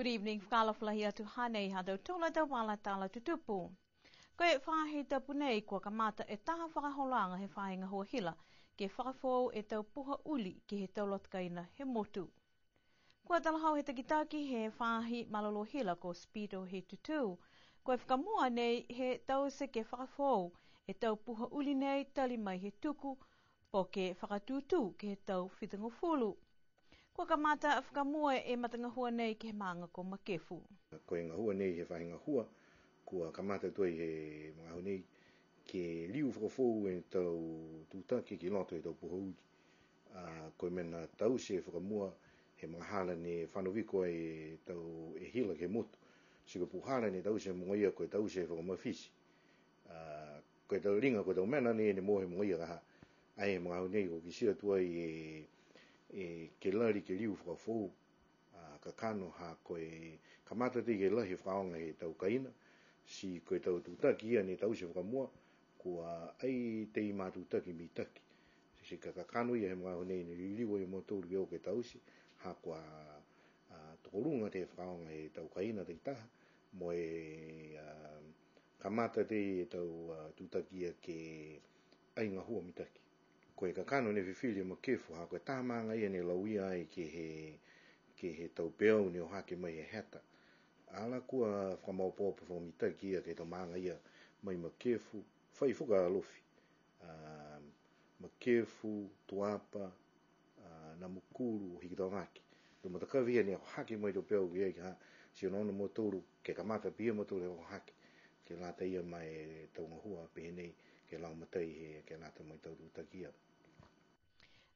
Good evening, whakalawhalahi atu hanei hadau tola da wala tala tutupu. Koe whahe tapu nei kua kamata e taha whakaholanga he whahenga hua hila, ke whakafou e tau puha uli ki he taulotkaina he motu. Kua talahau he takitaki he whahi malolo hila ko speedo he tutu. Koe whakamua nei he tause ke whakafou e tau puha uli nei tali mai he tuku po ke whakatutu ke he tau whitangofulu. Kua kamata whakamua e matangahua nei ke he maanga ko makefu. Koe ngahua nei he whahinga hua, kua kamata toi he mga nei ke liu whakafou e tau tūtaki ki loto e tau puha uli. Koe mena tau se whakamua he mga hala ne whanowiko e tau e hila ke motu. Siko puhala ne tau se mga ia koe tau se whakamawhisi. Koe tau ringa koe tau mena ne mohe mga ia kaha. Ai mga nei ko kisia tuai ke lari ke liu whakafou. Ka kano ha koe kamata te ke lahi whakaonga he tau kaina. Si koe tau tūtaki ia ne tau se whakamua kua ai te i mātūtaki mi taki. Si ka kano ia he mga nei ne liwa i motoru ke o ke tau si ha kua tokorunga te whakaonga he tau kaina te taha mo kamata te e tau tūtaki ia ke ai ngahua mi taki. Koe ka kano ne whiwhili ma kefu ha koe tāmanga ia ne lauia ai ke he tau peau ne o hake mai he heta. Ala kua whamaupopo whamitaki ia ke tau maanga ia mai ma kefu, whai whuka alofi. Ma kefu, tuapa, na mukuru, hiki tau ngaki. Ru matakawia ne o hake mai tau peau ki ha si ono motoru ke kamata pia motoru o hake. Ke lata ia mai tau ngahua pehenei ke lau matai he ke lata mai tau tūtaki ia.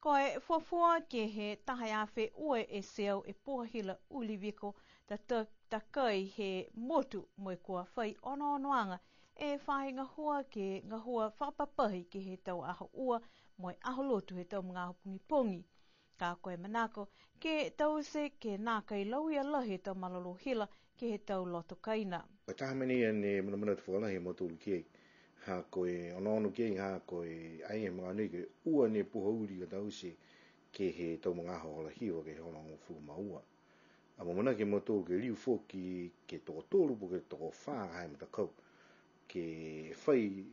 Koe fuafua ke he tahai awhe ue e seo e pohila uli wiko ta kai he motu moe kua whai ono e whahe ngahua ke ngahua whapapahi ke he tau aho ua moe aho lotu he tau mga aho pungi. Ka koe manako ke tau se ke nā kai lauia lahi tau malolo hila ke he tau loto kaina. Koe tahamani ane mana te whakalahi motu ulu kiei. Ha koe ono kiei ha koe ai mga nui ke ua ne puha uri ka tau se ke he tau mga aho hola hiwa ke he hola ngofu maua. Mana ke motu ke liu foki ke toko tolu po ke toko whaa hai matakau ke whai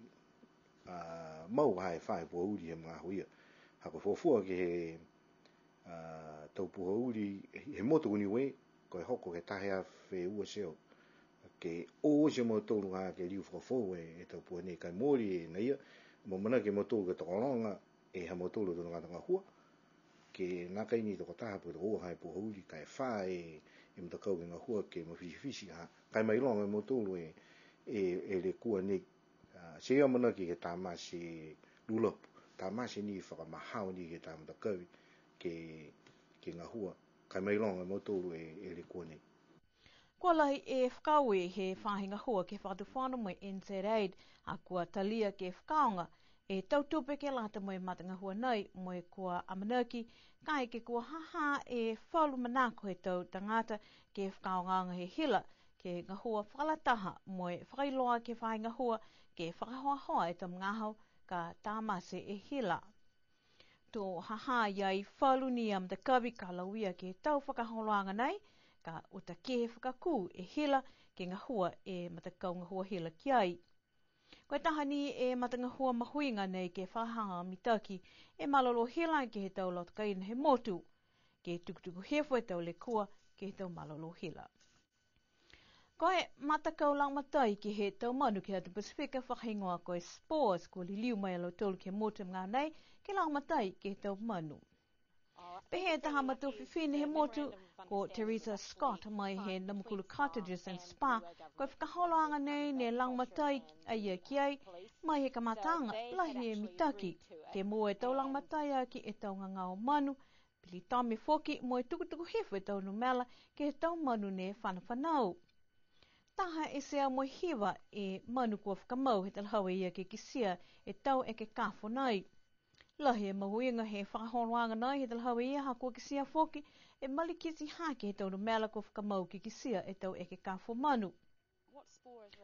mau hai whai puha uri he mga aho ia. Ha koe fuafua ke he tau puha uri he motu uniwe koe hoko ke tahe a whe ua seo. Ke o se motoru ha ke liu whakafou e tau puha nei kai mori e na ia. Mana ke motoru ke tokoronga e ha motoru tonu ngatanga hua. Ke naka ini toko taha po toko hai puha uri kai wha e mtakau ke ngā hua ke mawhisi ha. Kai mai longa e motoru e le kua nei. Se ia mana ki ke tāma se lulapu. Tāma se ni whakamahau ni ke tā mtakau ke ngā hua. Kai mai longa e motoru e le kua nei. Kua lahi e whakaue he whahinga hua ke whakatuwhano mai NZ8 a kua talia ke whakaonga e tautupe ke lata mai matanga hua nei moe kua amanaki kai ke kua haha e whalu manako he tau tangata ke whakaonganga he hila ke ngā hua whakalataha moe whakailoa ke whahinga hua ke whakahoahoa e tau ngahau ka tāmase e hila. Tō haha iai whalu ni amtakawi ka lauia ke tau whakaholoanga nei ka uta ke whakakū e hila ke ngā hua e matakau ngā hua hila ki ai. Koe tahani e matanga hua mahuinga nei ke whahanga mitaki e malolo hila ke he tau lot kaina he motu. Ke tukutuku hefo e tau le kua ke he tau malolo hila. Koe matakau lang matai ke he tau manu ke hatu Pasifika whahingoa koe spores ko li liu mai alo tolu ke motu mga nei ke lang matai ke he tau manu. Pehe taha matu whiwhine he motu ko Teresa Scott mai he Namukulu Cottages and Spa koe whakaholoanga nei ne langmatai aia ki ai mai he kamatanga lahi e mitaki ke mua e tau langmatai a ki e tau ngangao manu pili tame foki mo e tukutuku hefo e tau numela ke he tau manu ne whanawhanau. Taha e sea mo hiwa e manu kua whakamau he talhawe ia ke kisia e tau e ke kafo nei. Lahi e mahuinga he whakaholoanga nei he talhawe ia ha kua kisia foki e malikisi hake he tau numela kua whakamau ke kisia e tau e ke kafo manu.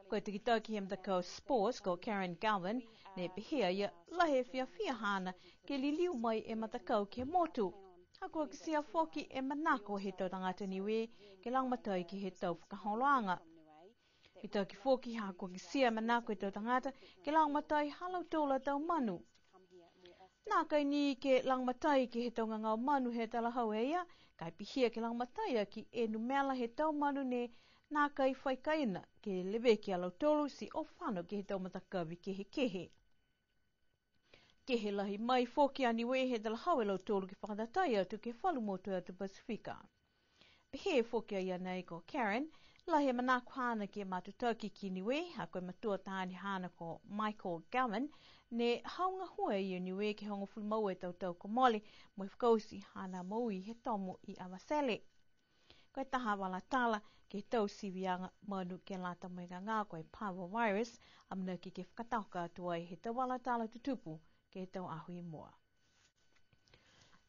Koe te kitauki he mtakau spores ko Karen Galvin ne pehea ia lahi e whiawhia hana ke li liu mai e matakau ke motu. Ako ki sia foki e manako he tau tangata niwe ke langmatai ki he tau whakaholoanga. I tau ki foki hako ki sia manako he tau tangata ke langmatai halau tola tau manu. Nā kai ni ke langmatai ki he tau ngangau manu he talahau e ia, kai pihia ke langmatai ki e numela he tau manu ne nā kai whaikaina ke lewe ki alau tolu si o whano ki he tau matakawi ke he kehe. Ke he lahi mai foki aniwe he talahau e lau tolu ki whakatatai atu ke whalumotu atu Pasifika. Pehe foki a ia nei ko Karen, lahi manako hana ki matutaki ki niwe, ha koe matua tāni hana ko Michael Gavin, ne haunga hua i niwe ke hongo fulmau e tau ko mole, mo whakausi hana maui he tomu i awasele. Koe taha wala tala ke tau siwianga manu ke lata moinga ngā koe parvovirus, amna ki ke whakatauka atua i he tau wala tala tutupu ke tau ahui moa.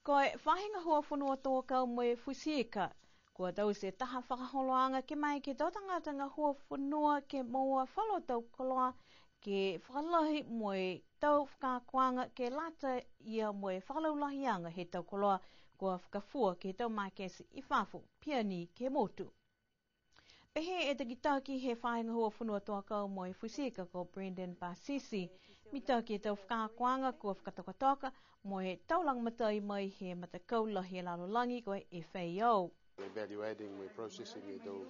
Koe whahinga hua whanua toa kau moe fusieka, kua tau se taha whakaholoanga ke mai ke tau tangata ngā hua whanua ke moa whalo tau koloa ke whakalahi moe tau whakakuanga ke lata ia moe whakalaulahianga he tau koloa kua whakafua ke tau makesi i whafu piani ke motu. Pehe e taki he whahinga hua whanua toa kau moe fusika ko Brendan Basisi, mi taki e tau whakakuanga kua whakatokatoka moe tau langmatai mai he matakau lahi lalolangi koe FAO. Evaluating, we're processing e tau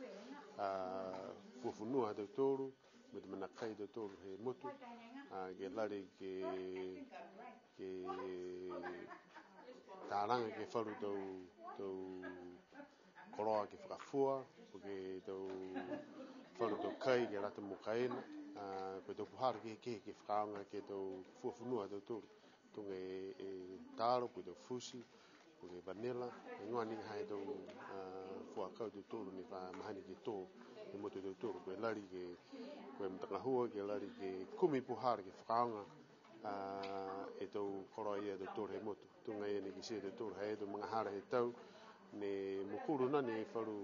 fufunua tau toru, me te manakai tau toru he motu, ke lari ke tāranga ke wharu tau koroa ke whakafua, ke tau wharu tau kai ke rata mo kaena, ko tau puhara ke whakaanga ke tau fufunua tau toru, tunga e tāro, ko tau fusi, ko ke vanilla, e ngoa ni hai tau fuakau tau toru ni wha mahani ke tō, ke motu tau toru, ko e lari ko e mtakahua, ke lari ke kumi puhara ke whakaanga, e tau koroa ia tau toru he motu, tunga ia ni ki sia tau toru, hei tau mga hara he tau, ne mukuru nani e wharu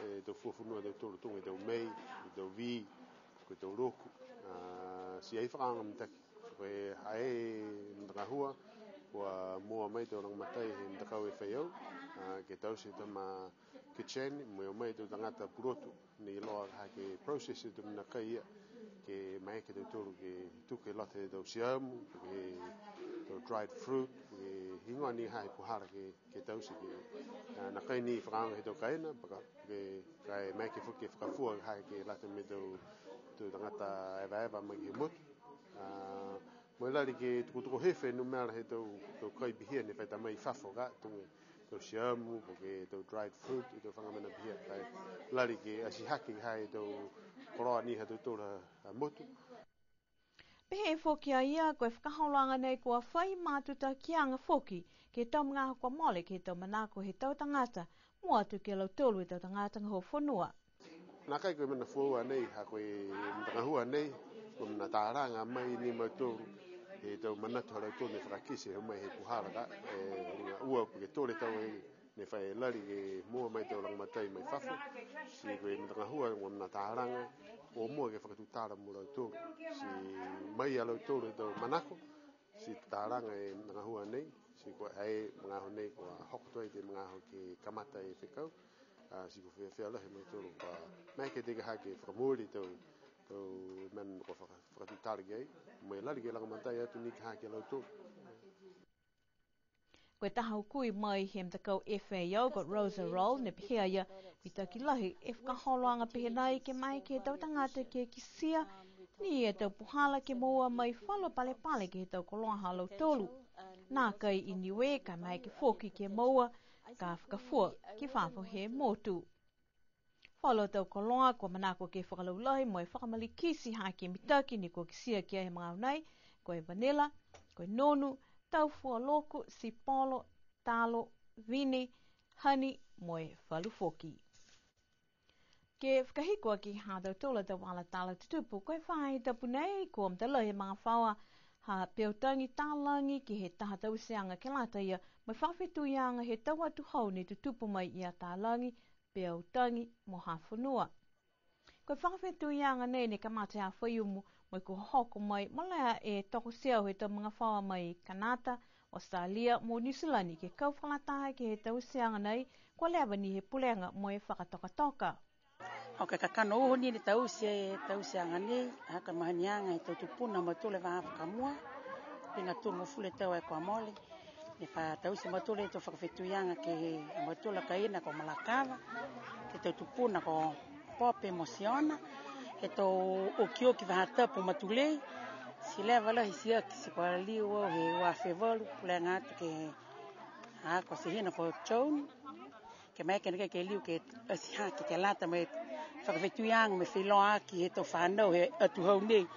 e tau fuafunua tau toru, tunga e tau mei, e tau vi, ko e tau roku, si ei whakaanga mtaki, ko e hae mtakahua, kua mua mai tau rangmatai he mtakau e whaiau, ke tau se tama kitchen, mua mai tau tangata purotu, ni loa hake process e tau mina kai ia, ke mai ke tau toru ke tuke late tau siamu, ke tau dried fruit, ke hingoa ni hai puhara ke tau se ke na kai ni whakaanga he tau kaena, ke kai mai ke whuke whakafua hai ke late me tau tangata eva mai ke motu. Mo lari ke tukutuko hefe no mea he tau kai bihia ne whaita mai whafo ka, tau siamu, ke tau dried fruit, i tau whangamena bihia, kai lari ke asihaki hai tau koroa ni ha tau tora motu. Pehe foki a ia koe whakahaulanga nei kua whai mātuta kianga foki ke tau mga hoko mole ke tau manako he tau tangata, mua atu ke lau tolu e tau tangata ngā ho whanua. Nā kai koe mana fuaua nei, ha koe mtakahua nei, koe mana tāranga mai ni mau tōru, e tau manatu halau tōru ne whakakise he mai he puhara ka, ringa ua ke tōre tau e ne whae lari ke mua mai tau rangmatai mai whafu, si koe mtakahua koe mana tāranga, o mua ke whakatutāra mo lau tōru, si mai a lau tōru e tau manako, si tāranga e mtakahua nei, si koe hae mga ho nei koa hokotoa te mga ho ke kamata e whikau, si ko whea lahi mai tōru ka mai ke teka hake whakamori tau man ko whakatutara ki ai, mai lari ke langamatai atu ni ka hake lau tōru. Koe taha ukui mai he mtakau FAO got Rosa Roll ne pihea ia mi taki lahi e whakaholoanga pehe nei ke mai ke tau tangata ke kisia ni e tau puhala ke moa mai whalo pale pale ke tau koloa halau tolu. Nā kai i niwe ka mai ke whoki ke moa ka whakafua ki whafo he motu. Whalo tau koloa kua manako ke whakalaulahi mo e whakamalikisi hake mitaki ni kua kisia kia he mga nei, koe vanilla, koe nonu, tau fua loko, sipolo, talo, vini, honey, mo e whalufoki. Ke whakahikoa ki hātau tola tau wala tala tutupu, koe whahi tapu nei kua mtalahi mga whaua ha peotangi tālangi ki he taha tau seanga ke lata ia, mai whawhetu ianga he tau atu hau ni tutupu mai ia tālangi, peotangi mo hawhanua. Koe whawhetu ianga nei ne kamate ha whaiumu, mai ko hoko mai, malaya e toko seau he tau mga whaua mai kanata, Australia mo New Zealand ke kau whalataha ke he tau seanga nei, kwa lewa ni he pulenga mo e whakatoka-toka. O ke kakano uho ni tau seanga nei, haka mahanianga i tau tupuna matule wa whakamua, pinga tunu fule tau e kwa mole, ni wha tau se matule i tau whakawhetuianga ke matula kaina ko malakawa, ke tau tupuna ko pope mosiona, e tau okioki wahatapu matulei, si lewa lahi siaki si kwa liu o he wawhewalu, pulenga atu ke hako se hina ko choun, ke maike nake ke liu ke asihaki ke lata me whakawhetuianga me whiloaki he tau whanau he atu hau nei.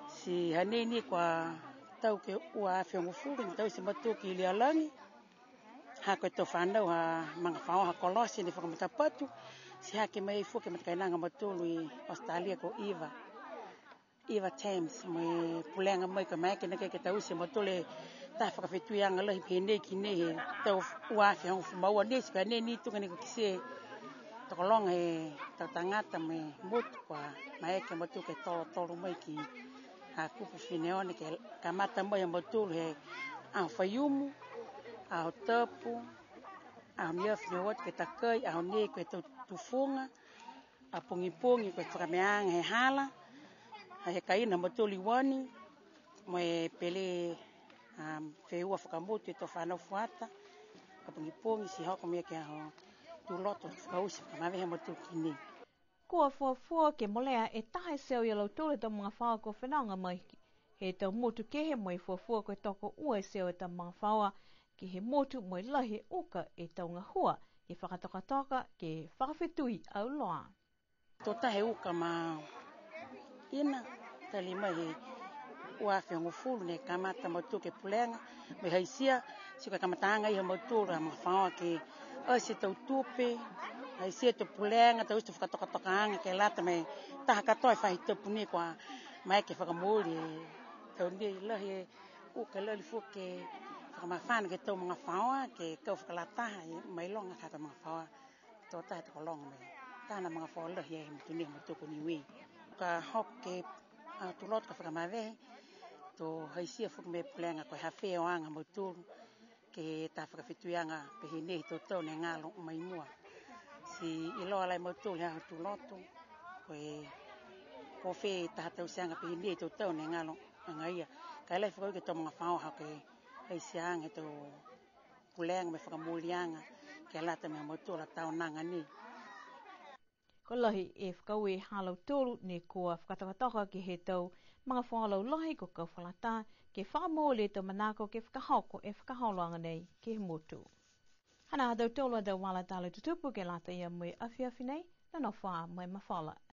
Si hanei ni kwa tau ke ua awhiongo furu, ni tau se matuki ili alangi, hako e tau whanau ha mga whaoha kolosi ni whakamatapatu, si hake mai fuke matakainanga matulu i Australia ko Eva Thames, me pulenga mai ka maike nake ke tau se matule ta whakawhetuianga lahi pene ki ne he tau ua awhiongo fumaua nei, si ka nei ni tunga ni ko kise tokolonga he tau tangata me mutu kwa maeke matu ke tolo mai ki a kupu whineone ke kamata mai matulu he au whaiumu, au tapu, au niawhine wat ke takai, au nei ke tau tufunga, a pungi ke whakameanga he hala, he kaina matulu i wani, mo e pele wheua whakamutu e tau whanau fuata, a pungi si hoko mea ke aho tuloto whakausi whakamawehe matulu ki nei. Kua fuafua ke molea e tahe seo i lau tole tau mga whaua ko whenanga mai he tau motu ke he mo e fuafua ko e toko ua seo e tau mga whaua ke he motu mo e lahi uka e tau ngā hua e whakatoka ke whakawhetui au loa. Tō tahe uka ma ina tali mai he ua whiongo fulu ne kamata matu ke pulenga me haisia si ka kamatanga iha matu ra mga whaua ke asi tau tupe ai sia to pulenga tau stu whakatoka anga ke lata me taha katoa whahi tupu ni kwa mai ke whakamuri tau ni lahi uka lali fuke whakamawhana ke tau mga whaoa ke kau whakalataha mai longa kaka mga whaoa tō tahe toko longa me tāna mga whaoa lahi e mutuni matuku Niuean. Ka hoke tulot ka whakamawehe tō haisia fuke me pulenga koe hawhea o anga maturu ke ta whakawhetuianga pehe nehi tō tau ne ngalo mai mua. Si iloa lai matulu hea tuloto, koe kowhi taha tau seanga pehi nei tau tau ne ngalo angaia. Kai lai whakau ke tau mga whaoha ke hei seanga tau pulenga me whakamulianga ke lata me matulu tau nanga ni. Ko lahi e whakau e halau tolu ne kua whakatokatoka ke he tau mga whaolau lahi ko kau whalata ke whakamole tau manako ke whakahoko e whakaholoanga nei ke he motu. Hana hadau tolu adau wala talo tutupu ke lata ia mui awhiawhi nei, na no whaa mai mawhala.